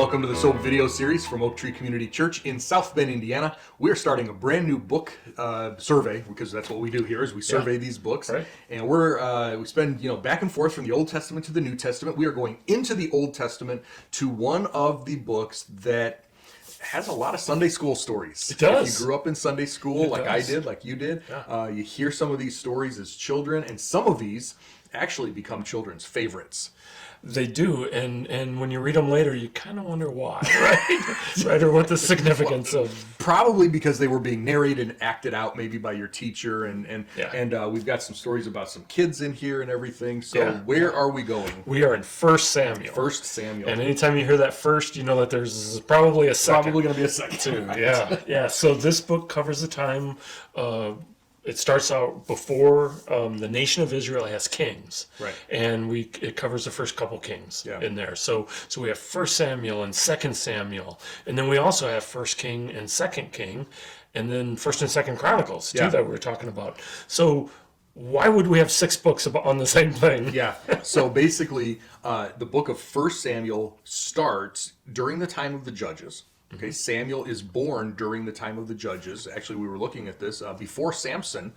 Welcome to the S.O.A.P video series from Oak Tree Community Church in South Bend, Indiana. We're starting a brand new book survey, because that's what we do here, is we survey these books. Right. And we spend back and forth from the Old Testament to the New Testament. We are going into the Old Testament to one of the books that has a lot of Sunday school stories. It does. If you grew up in Sunday school like I did, like you did, you hear some of these stories as children, and some of these actually become children's favorites. They do, and when you read them later, you kind of wonder why, right? Right, or what the significance of. Probably because they were being narrated and acted out maybe by your teacher, and we've got some stories about some kids in here and everything. So where are we going? We are in 1 Samuel. 1 Samuel. And anytime you hear that first, you know that there's probably a second. Probably going to be a second. Too. Yeah. So this book covers the time. It starts out before the nation of Israel has kings, right? And it covers the first couple kings in there. So we have 1 Samuel and 2 Samuel, and then we also have 1 King and 2 King, and then 1 and 2 Chronicles too that we were talking about. So why would we have 6 books on the same thing? Yeah. So basically, the book of 1 Samuel starts during the time of the judges. Okay, Samuel is born during the time of the judges. Actually, we were looking at this before Samson.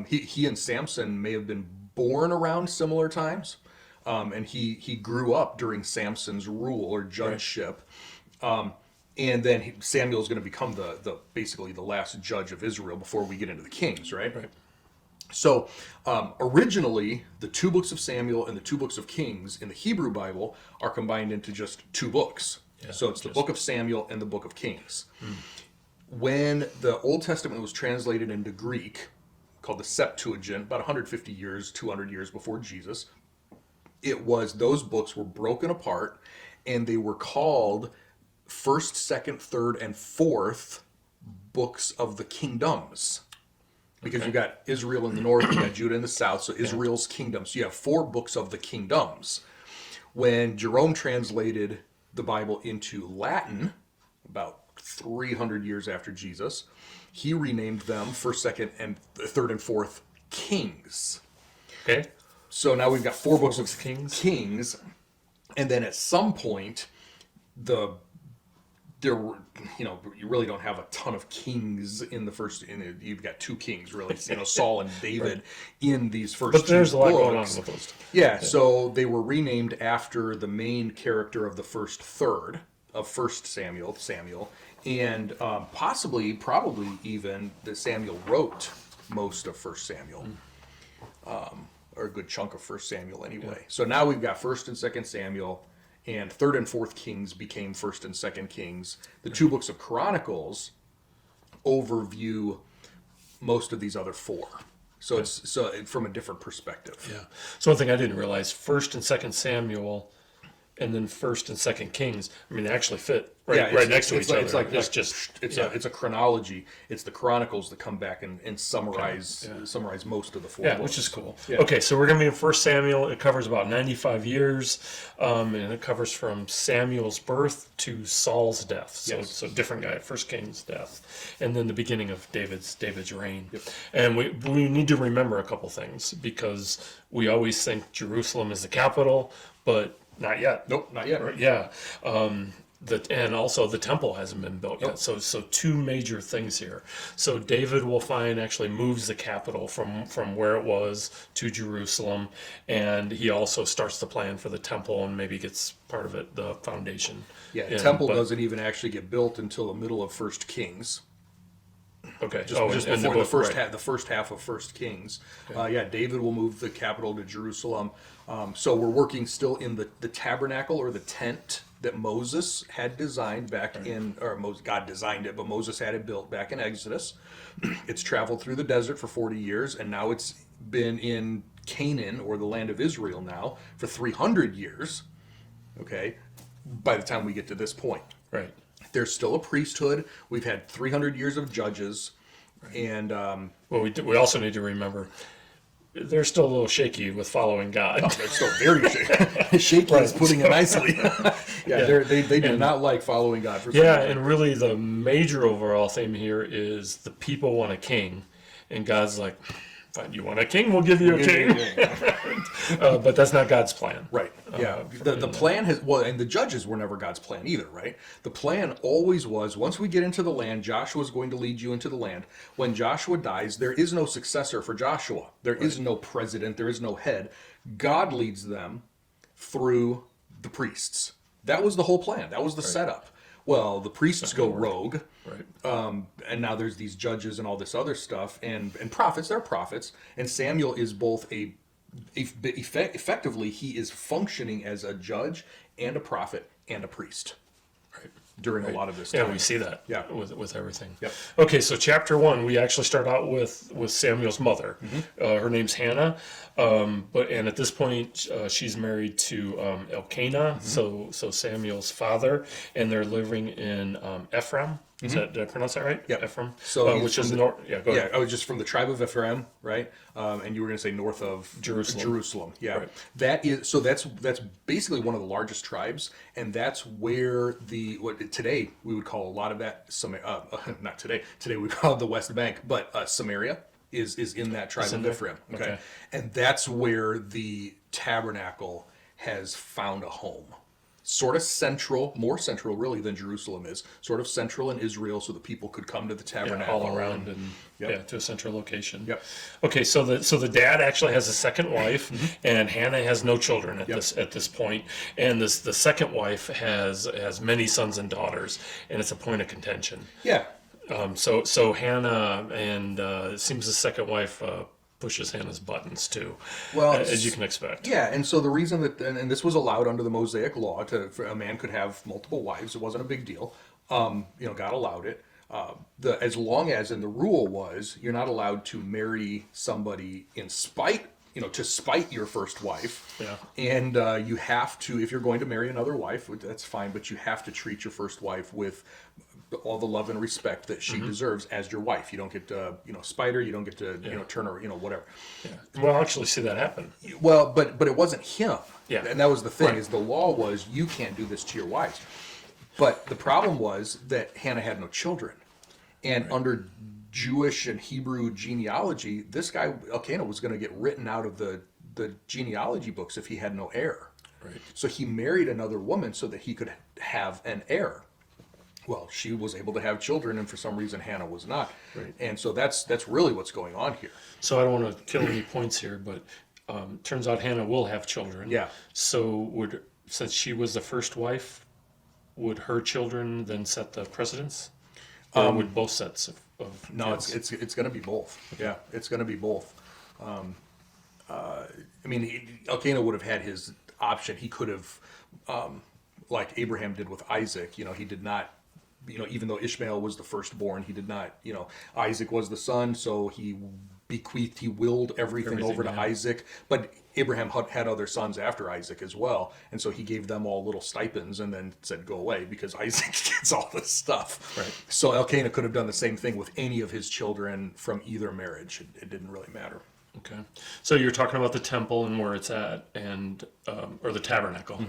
He and Samson may have been born around similar times, and he grew up during Samson's rule or judgeship. And then Samuel is going to become basically the last judge of Israel before we get into the kings, right? Right. So originally, the 2 books of Samuel and the 2 books of Kings in the Hebrew Bible are combined into just 2 books. Yeah, so it's the book of Samuel and the book of Kings. When the Old Testament was translated into Greek, called the Septuagint, about 150 years, 200 years before Jesus, those books were broken apart, and they were called 1st, 2nd, 3rd, and 4th books of the kingdoms. Because you got Israel in the north, you got Judah in the south, so Israel's kingdom. So you have 4 books of the kingdoms. When Jerome translated the Bible into Latin, about 300 years after Jesus, he renamed them 1st, 2nd, and 3rd and 4th Kings. Okay. So now we've got 4 books of Kings, and then at some point, you really don't have a ton of kings in the first. You've got 2 kings really, Saul and David in these first. But there's 2 a lot books. going on with those. Yeah, so they were renamed after the main character of the first third of 1 Samuel, and probably even that Samuel wrote most of 1 Samuel, or a good chunk of 1 Samuel anyway. Yeah. So now we've got 1st and 2nd Samuel, and 3rd and 4th Kings became 1st and 2nd Kings. The 2 books of Chronicles overview most of these other 4. So it's from a different perspective. Yeah. So one thing I didn't realize, 1st and 2nd Samuel, and then 1st and 2nd Kings. I mean, they actually fit right next to each other. It's a chronology. It's the Chronicles that come back and summarize most of the 4 books. Which is cool. Yeah. Okay, so we're going to be in 1 Samuel. It covers about 95 years, and it covers from Samuel's birth to Saul's death. So different guy. 1 King's death, and then the beginning of David's reign. Yep. And we need to remember a couple things, because we always think Jerusalem is the capital, but not yet. Nope, not yet. Right? Yeah. And also the temple hasn't been built yet. So 2 major things here. So David, we'll find, actually moves the capital from where it was to Jerusalem, and he also starts the plan for the temple and maybe gets part of it, the foundation. Yeah, the temple doesn't even actually get built until the middle of 1 Kings. Okay. Just before the first half of 1 Kings. Okay. David will move the capital to Jerusalem. So we're working still in the tabernacle, or the tent that Moses had designed God designed it, but Moses had it built back in Exodus. It's traveled through the desert for 40 years, and now it's been in Canaan, or the land of Israel now, for 300 years. Okay, by the time we get to this point. Right. There's still a priesthood. We've had 300 years of judges, and we also need to remember they're still a little shaky with following God. Oh, they're still very shaky. Shaky is putting it nicely. They do not like following God. And really the major overall theme here is the people want a king, and God's like, fine, you want a king? We'll give you a king. But that's not God's plan. Right. Yeah, the plan has, well, and the judges were never God's plan either, right? The plan always was, once we get into the land, Joshua is going to lead you into the land. When Joshua dies, there is no successor for Joshua. There is no president. There is no head. God leads them through the priests. That was the whole plan. That was the setup. Well, the priests go rogue, and now there's these judges and all this other stuff, and prophets. They're prophets, and Samuel is both effectively he is functioning as a judge and a prophet and a priest during a lot of this time. Yeah, we see that with everything. Yep. Okay, so chapter 1, we actually start out with Samuel's mother. Her name's Hannah, and at this point she's married to Elkanah, so Samuel's father, and they're living in Ephraim. Is that, did I pronounce that right? Yep. Ephraim. So which is north. Yeah, go ahead. I was just from the tribe of Ephraim, right? And you were going to say north of Jerusalem. Yeah. Right. That is, so that's basically one of the largest tribes, and that's where today we would call a lot of that not today. Today we call it the West Bank, but Samaria is in that tribe of Ephraim. Okay. And that's where the tabernacle has found a home. Sort of central, more central really than Jerusalem is, sort of central in Israel so that people could come to the tabernacle. All around and to a central location. Yep. Okay, so the dad actually has a second wife, and Hannah has no children at this point, and the second wife has many sons and daughters, and it's a point of contention. Yeah. So Hannah, and it seems the second wife pushes Hannah's buttons too, well, as you can expect. Yeah, and so the reason that, and this was allowed under the Mosaic law, for a man could have multiple wives. It wasn't a big deal. God allowed it. As long as, and the rule was, you're not allowed to marry somebody in spite, to spite your first wife. Yeah. And you have to, if you're going to marry another wife, that's fine, but you have to treat your first wife with all the love and respect that she deserves as your wife. You don't get to, spite her. You don't get to, turn her, whatever. Yeah. Well, I'll actually see that happen. Well, but it wasn't him. Yeah. And that was the thing, is the law was, you can't do this to your wives. But the problem was that Hannah had no children. And under Jewish and Hebrew genealogy, this guy, Elkanah, was going to get written out of the genealogy books if he had no heir. Right. So he married another woman so that he could have an heir. Well, she was able to have children, and for some reason Hannah was not. Right. And so that's really what's going on here. So I don't want to kill any points here, but turns out Hannah will have children. Yeah. So since she was the first wife, would her children then set the precedence? Or would both sets of No, kids? it's going to be both. Yeah, it's going to be both. Elkanah would have had his option. He could have, like Abraham did with Isaac. He did not. Even though Ishmael was the firstborn, he did not. Isaac was the son, so he bequeathed, he willed everything over to Isaac. But Abraham had other sons after Isaac as well, and so he gave them all little stipends and then said, "Go away," because Isaac gets all this stuff. Right. So Elkanah could have done the same thing with any of his children from either marriage. It didn't really matter. Okay. So you're talking about the temple and where it's at, and or the tabernacle.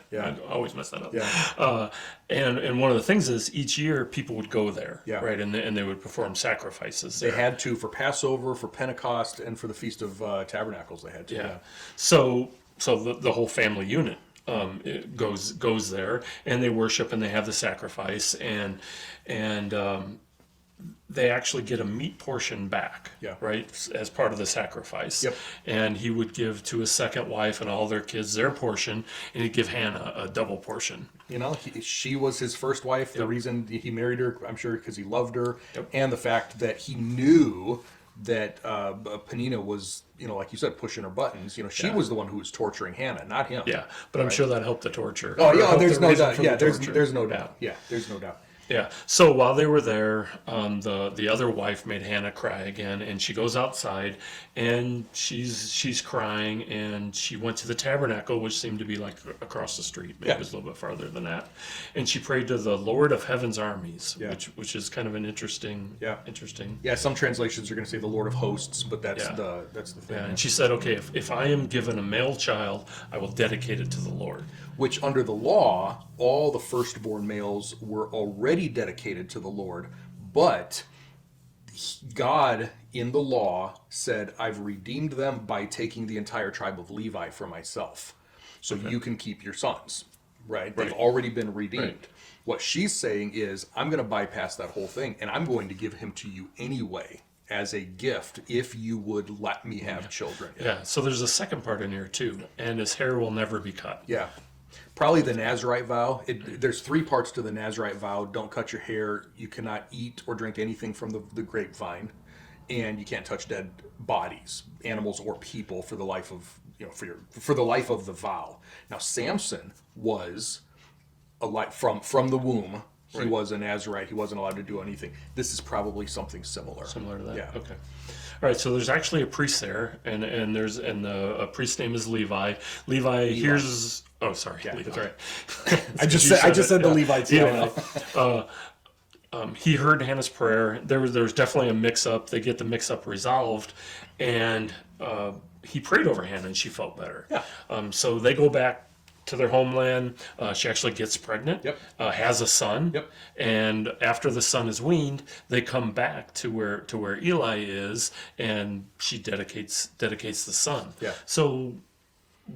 Yeah. I always mess that up. Yeah. And one of the things is each year people would go there, Yeah. right? And they would perform sacrifices They there. had to for Passover, for Pentecost, and for the Feast of Tabernacles. They had to. Yeah. So the whole family unit it goes there, and they worship and they have the sacrifice, and they actually get a meat portion back, right, as part of the sacrifice. Yep. And he would give to his second wife and all their kids their portion, and he'd give Hannah a double portion. She was his first wife. The reason he married her, I'm sure, because he loved her, and the fact that he knew that Peninnah was, like you said, pushing her buttons. She was the one who was torturing Hannah, not him. Yeah, but I'm sure that helped the torture. Oh yeah, there's no reason doubt. for Yeah, the there's torture. no doubt. Yeah, there's no doubt. Yeah. So while they were there, the other wife made Hannah cry again, and she goes outside, and she's crying, and she went to the tabernacle, which seemed to be like across the street. Maybe it was a little bit farther than that, and she prayed to the Lord of Heaven's armies, which is kind of an interesting. Yeah, some translations are going to say the Lord of Hosts, but that's the thing. Yeah, and she said, okay, if I am given a male child, I will dedicate it to the Lord. Which under the law, all the firstborn males were already dedicated to the Lord, but God in the law said, I've redeemed them by taking the entire tribe of Levi for myself. so you can keep your sons, right? They've Right. already been redeemed. Right. What she's saying is, I'm going to bypass that whole thing, and I'm going to give him to you anyway as a gift if you would let me have children. Yeah, so there's a second part in here too, and his hair will never be cut. Yeah. Probably the Nazirite vow. There's 3 parts to the Nazirite vow. Don't cut your hair. You cannot eat or drink anything from the grapevine. And you can't touch dead bodies, animals or people for the life of, for the life of the vow. Now, Samson was from the womb. He was a Nazirite. He wasn't allowed to do anything. This is probably something similar. Similar to that. Yeah. Okay. All right. So there's actually a priest there, and a priest name is Levi. Levi hears. Oh, sorry. Yeah, Levi. that's right. I just said the Levites. Yeah. He heard Hannah's prayer. There was definitely a mix-up. They get the mix-up resolved, and he prayed over Hannah, and she felt better. Yeah. So they go back to their homeland. She actually gets pregnant. Yep. Has a son. Yep. And after the son is weaned, they come back to where Eli is, and she dedicates the son. Yeah. So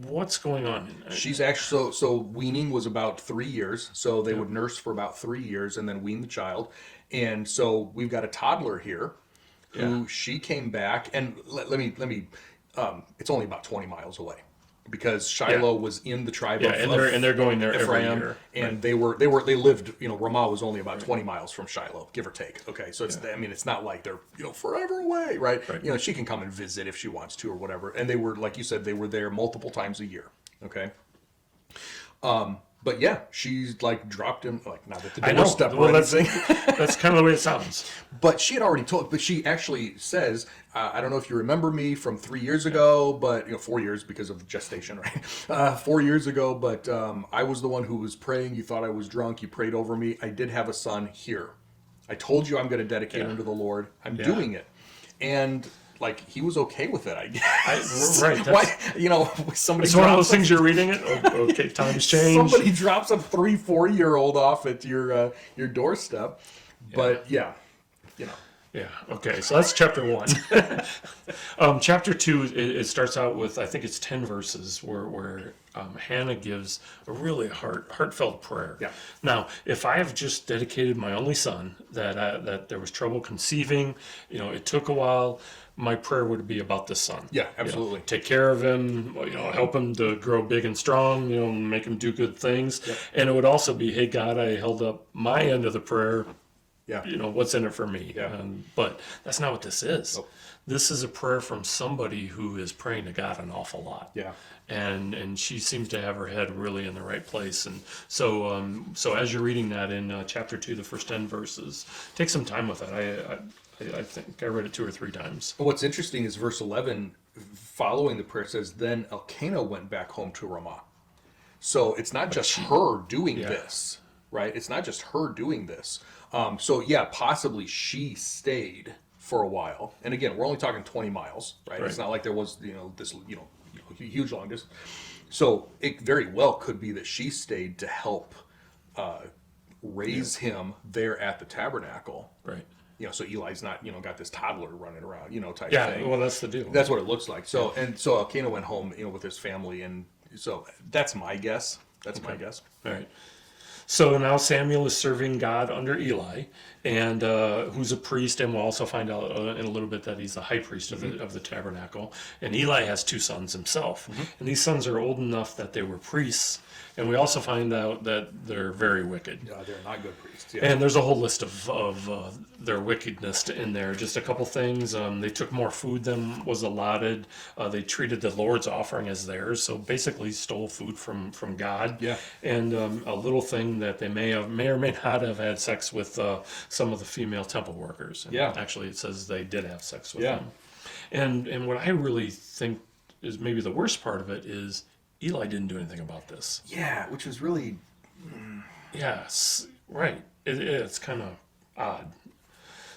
what's going on? She's actually so weaning was about 3 years. So they would nurse for about 3 years and then wean the child. And so we've got a toddler here who she came back, and let me it's only about 20 miles away, because Shiloh was in the tribe of and they're going there every Ephraim, year. and they lived, Ramah was only about 20 miles from Shiloh, give or take. Okay, so it's not like they're forever away, right? She can come and visit if she wants to or whatever. And they were, like you said, they were there multiple times a year. Okay. But yeah, she's like dropped him, like, not at the doorstep or anything. That's kind of the way it sounds. But she had already but she actually says, I don't know if you remember me from 3 years ago, but 4 years because of gestation, right? 4 years ago, but I was the one who was praying. You thought I was drunk. You prayed over me. I did have a son here. I told you I'm going to dedicate him to the Lord. I'm doing it. And like, he was okay with it, I guess. Right. Why, somebody. It's one of those things you're reading it. Okay, times change. Somebody drops a 3-4-year-old off at your doorstep, but yeah. Yeah. Okay. So that's chapter 1. Chapter 2, it starts out with, I think it's 10 verses where Hannah gives a really heartfelt prayer. Yeah. Now, if I have just dedicated my only son, that there was trouble conceiving, it took a while, my prayer would be about the son. Yeah, absolutely. Take care of him, help him to grow big and strong, make him do good things. Yep. And it would also be, hey, God, I held up my end of the prayer. Yeah. What's in it for me? Yeah. But that's not what this is. Nope. This is a prayer from somebody who is praying to God an awful lot. Yeah. And she seems to have her head really in the right place. And so as you're reading that in chapter 2, the first 10 verses, take some time with it. I think I read it 2 or 3 times. What's interesting is verse 11, following the prayer, says, then Elkanah went back home to Ramah. So it's not just her doing this, right? It's not just her doing this. So yeah, possibly she stayed for a while. And again, we're only talking 20 miles, right? It's not like there was, this, huge long distance. So it very well could be that she stayed to help raise him there at the tabernacle. Right. So Eli's not, got this toddler running around, type thing. Yeah, well, that's the deal. That's what it looks like. So, and so Elkanah went home, with his family, and so that's my guess. My guess. All right. So now Samuel is serving God under Eli, and who's a priest, and we'll also find out in a little bit that he's the high priest of the tabernacle. And Eli has 2 sons himself, and these sons are old enough that they were priests. And we also find out that they're very wicked. They're not good priests. Yeah. And there's a whole list of their wickedness in there. Just a couple things. They took more food than was allotted. They treated the Lord's offering as theirs. So basically stole food from God. Yeah. And a little thing that they may or may not have had sex with some of the female temple workers. And actually, it says they did have sex with them. And what I really think is maybe the worst part of it is Eli didn't do anything about this. Yeah, which was really... Yes, right. It's kind of odd.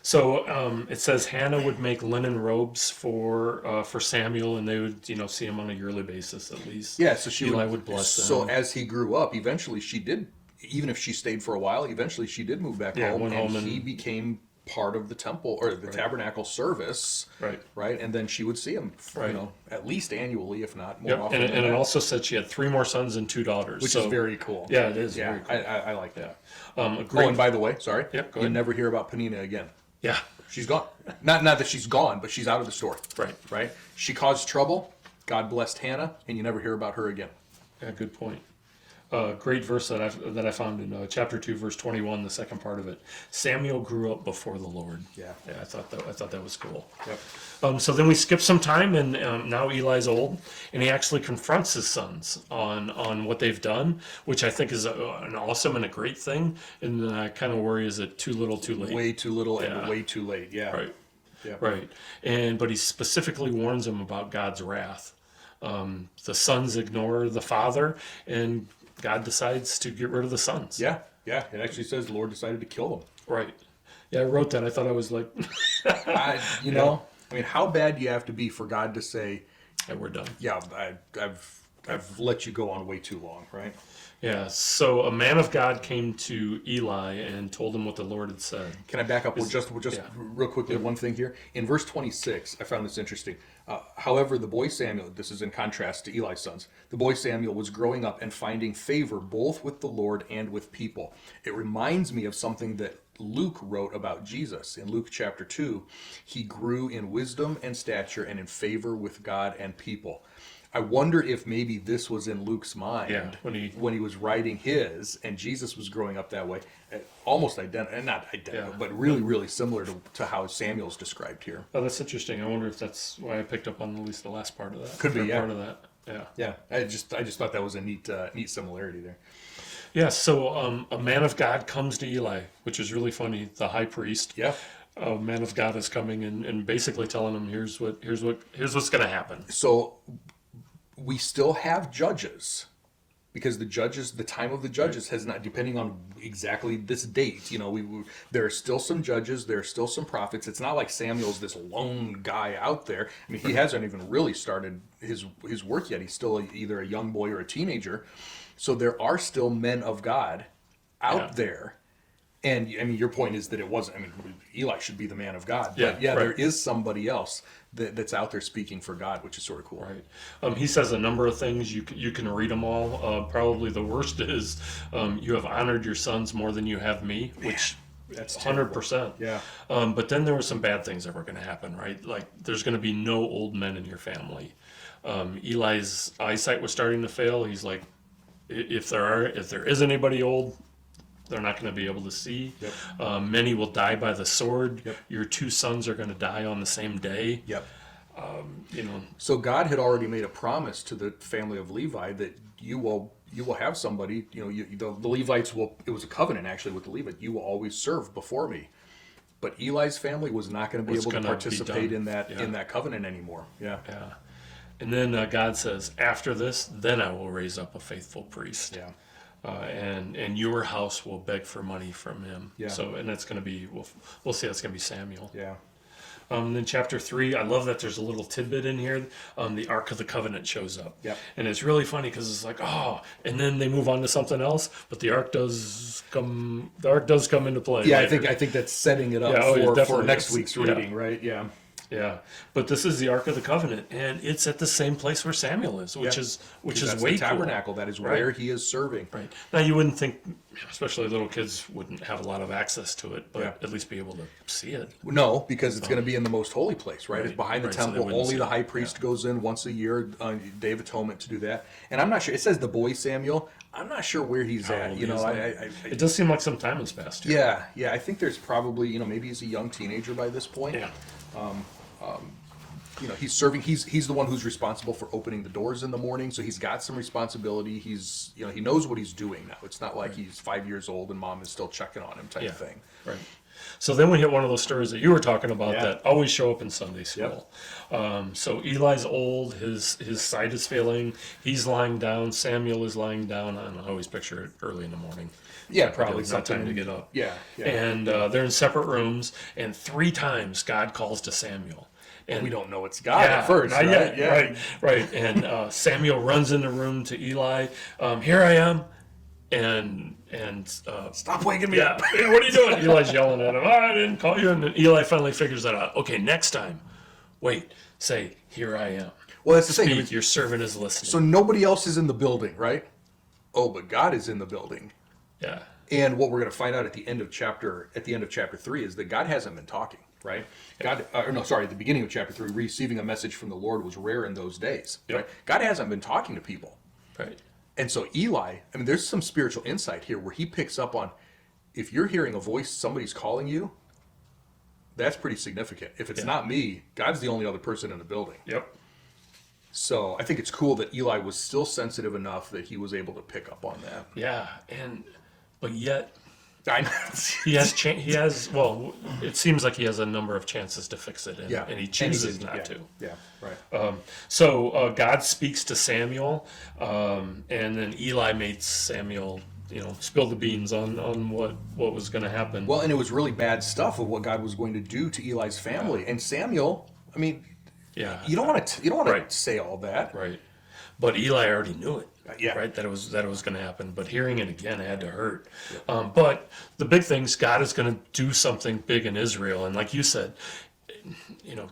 So it says Hannah would make linen robes for Samuel, and they would, see him on a yearly basis at least. Yeah, so Eli would bless them. So as he grew up, eventually she did, even if she stayed for a while, eventually she did move back home, and he became part of the temple or the tabernacle service, Right. And then she would see him, Right. At least annually, if not more Yep. often. And than it that, also said she had 3 more sons and 2 daughters. which is very cool. Yeah, it is. Yeah, Very cool. I like that. A Oh, great, and by the way, sorry, Yep, go you ahead. never hear about Penina again. yeah. She's gone. Not that she's gone, but she's out of the story. Right. Right. She caused trouble. God blessed Hannah, and you never hear about her again. Yeah, good point. Great verse that I found in chapter 2, verse 21, the second part of it. Samuel grew up before the Lord. Yeah. I thought that was cool. Yep. So then we skip some time, and now Eli's old, and he actually confronts his sons on what they've done, which I think is an awesome and a great thing. And I kind of worry, is it too little, too late? Way too little and way too late. Yeah. Right. Yeah. Right. But he specifically warns them about God's wrath. The sons ignore the father, and God decides to get rid of the sons. Yeah. Yeah. It actually says the Lord decided to kill them. Right. Yeah, I wrote that. I thought I was like, You know, I mean, how bad do you have to be for God to say, yeah, we're done. yeah, I've let you go on way too long, right? Yeah. So a man of God came to Eli and told him what the Lord had said. Can I back up just yeah. real quickly one thing here? In verse 26, I found this interesting. However, the boy Samuel, this is in contrast to Eli's sons, the boy Samuel was growing up and finding favor both with the Lord and with people. It reminds me of something that Luke wrote about Jesus. In Luke chapter 2, he grew in wisdom and stature and in favor with God and people. I wonder if maybe this was in Luke's mind when he was writing his, and Jesus was growing up that way, almost identical, not identical, but really, really similar to how Samuel's described here. Oh, that's interesting. I wonder if that's why I picked up on at least the last part of that. Could be, yeah. Part of that. Yeah. Yeah, I just thought that was a neat similarity there. Yeah. So a man of God comes to Eli, which is really funny. The high priest. Yeah. A man of God is coming and basically telling him, here's what's going to happen. So we still have judges, because the time of the judges has not, depending on exactly this date, there are still some judges, there are still some prophets. It's not like Samuel's this lone guy out there. I mean, he hasn't even really started his work yet. He's still either a young boy or a teenager. So there are still men of God out there. And I mean, your point is that it wasn't, I mean, Eli should be the man of God. But there is somebody else that's out there speaking for God, which is sort of cool. Right. He says a number of things. You can read them all. Probably the worst is, you have honored your sons more than you have me, which that's 100%. Yeah. But then there were some bad things that were going to happen, right? Like there's going to be no old men in your family. Eli's eyesight was starting to fail. He's like, if there is anybody old, they're not going to be able to see. Yep. Many will die by the sword. Yep. Your 2 sons are going to die on the same day. Yep. You know. So God had already made a promise to the family of Levi that you will have somebody. The Levites will. It was a covenant actually with the Levites. You will always serve before me. But Eli's family was not going to be able to participate in that covenant anymore. Yeah. Yeah. And then God says, after this, then I will raise up a faithful priest. Yeah. And your house will beg for money from him. Yeah. So, and that's going to be, we'll see, that's going to be Samuel. Yeah. Then chapter 3, I love that there's a little tidbit in here. The Ark of the Covenant shows up. Yep. And it's really funny because it's like, and then they move on to something else, but the Ark does come into play. Yeah, later. I think that's setting it up for next week's reading, right? Yeah. Yeah, but this is the Ark of the Covenant, and it's at the same place where Samuel is, which is that's way the tabernacle. cool. That is where he is serving. Right. Now you wouldn't think, especially little kids, wouldn't have a lot of access to it, but at least be able to see it. No, because it's going to be in the most holy place, right? It's behind the temple. So only the high priest goes in once a year, Day of Atonement, to do that. And I'm not sure. It says the boy Samuel. I'm not sure where he's at. It does seem like some time has passed. Here. Yeah. I think there's probably maybe he's a young teenager by this point. Yeah. He's serving. He's the one who's responsible for opening the doors in the morning. So he's got some responsibility. He's he knows what he's doing now. It's not like he's 5 years old and mom is still checking on him type thing. Right. So then we hit one of those stories that you were talking about that always show up in Sunday school. Yep. So Eli's old. His sight is failing. He's lying down. Samuel is lying down. I always picture it early in the morning. Yeah, probably not time to get up. Yeah. And they're in separate rooms. And 3 times God calls to Samuel. And we don't know it's God at first. Not right? yet. Right. And Samuel runs in the room to Eli. Here I am. and Stop waking me yeah, up. hey, what are you doing? Eli's yelling at him. Oh, I didn't call you. And then Eli finally figures that out. Okay, next time, wait, say, here I am. Well, that's the thing. Speak, your servant is listening. So nobody else is in the building, right? Oh, but God is in the building. Yeah. And what we're going to find out at the end of chapter 3 is that God hasn't been talking, right? At the beginning of chapter 3, receiving a message from the Lord was rare in those days, right? God hasn't been talking to people. Right. And so Eli, I mean, there's some spiritual insight here where he picks up on, if you're hearing a voice, somebody's calling you, that's pretty significant. If it's not me, God's the only other person in the building. Yep. So I think it's cool that Eli was still sensitive enough that he was able to pick up on that. Yeah, but yet I know. he has. Well, it seems like he has a number of chances to fix it, and he chooses not to. Yeah, right. So God speaks to Samuel, and then Eli made Samuel, spill the beans on what was going to happen. Well, and it was really bad stuff of what God was going to do to Eli's family. And Samuel, I mean, you don't want to say all that, right? But Eli already knew it, yeah, right? That it was going to happen. But hearing it again had to hurt. Yeah. But the big things, God is going to do something big in Israel, and like you said,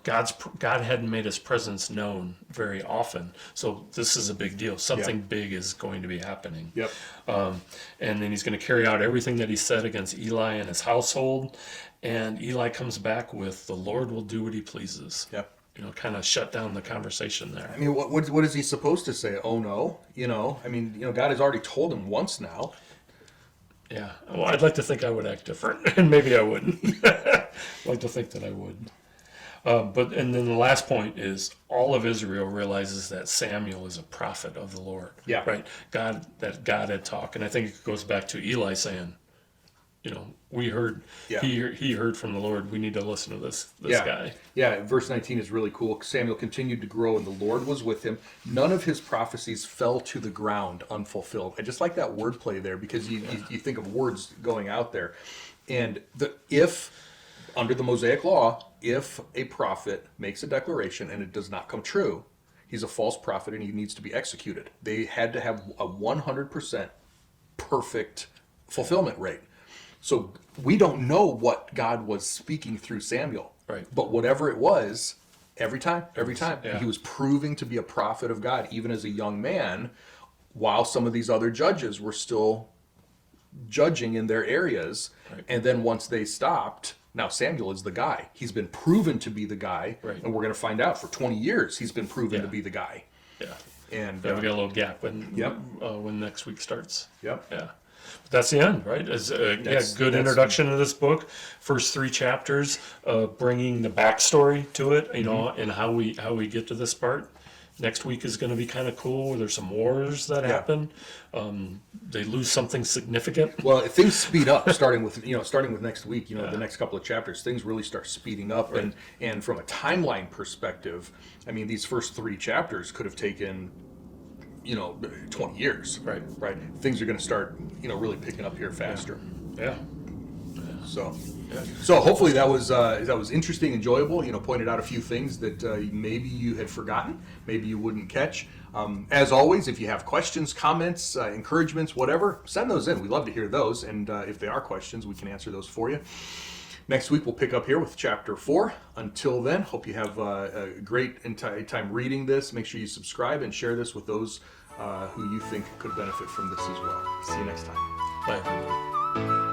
God hadn't made His presence known very often, so this is a big deal. Something big is going to be happening. Yep. And then He's going to carry out everything that He said against Eli and his household. And Eli comes back with, "The Lord will do what He pleases." Yep. Kind of shut down the conversation there. I mean, what is he supposed to say? Oh no, I mean, God has already told him once now. Yeah. Well, I'd like to think I would act different, and maybe I wouldn't. I'd like to think that I would. And then the last point is all of Israel realizes that Samuel is a prophet of the Lord. Yeah. Right. God had talked, and I think it goes back to Eli saying, we heard. Yeah. He heard from the Lord. We need to listen to this guy. Yeah. Verse 19 is really cool. Samuel continued to grow, and the Lord was with him. None of his prophecies fell to the ground unfulfilled. I just like that wordplay there because you think of words going out there, and if under the Mosaic law, if a prophet makes a declaration and it does not come true, he's a false prophet and he needs to be executed. They had to have a 100% perfect fulfillment rate. So we don't know what God was speaking through Samuel. Right. But whatever it was, every time, Yeah. he was proving to be a prophet of God, even as a young man, while some of these other judges were still judging in their areas. Right. And then once they stopped, now Samuel is the guy. He's been proven to be the guy. Right. And we're going to find out for 20 years he's been proven to be the guy. Yeah. And we got a little gap when next week starts. Yep. Yeah. But that's the end, right? Good introduction to this book. First 3 chapters, bringing the backstory to it, and how we get to this part. Next week is going to be kind of cool. There's some wars that happen. They lose something significant. Well, things speed up starting with next week. The next couple of chapters, things really start speeding up. Right. And from a timeline perspective, I mean, these first 3 chapters could have taken 20 years. Right. Things are going to start really picking up here faster. Yeah. So hopefully that was interesting, enjoyable. Pointed out a few things that maybe you had forgotten, maybe you wouldn't catch. As always, if you have questions, comments, encouragements, whatever, send those in. We love to hear those, and if they are questions, we can answer those for you. Next week we'll pick up here with chapter 4. Until then, hope you have a great time reading this. Make sure you subscribe and share this with those who you think could benefit from this as well. See you next time. Bye, everybody.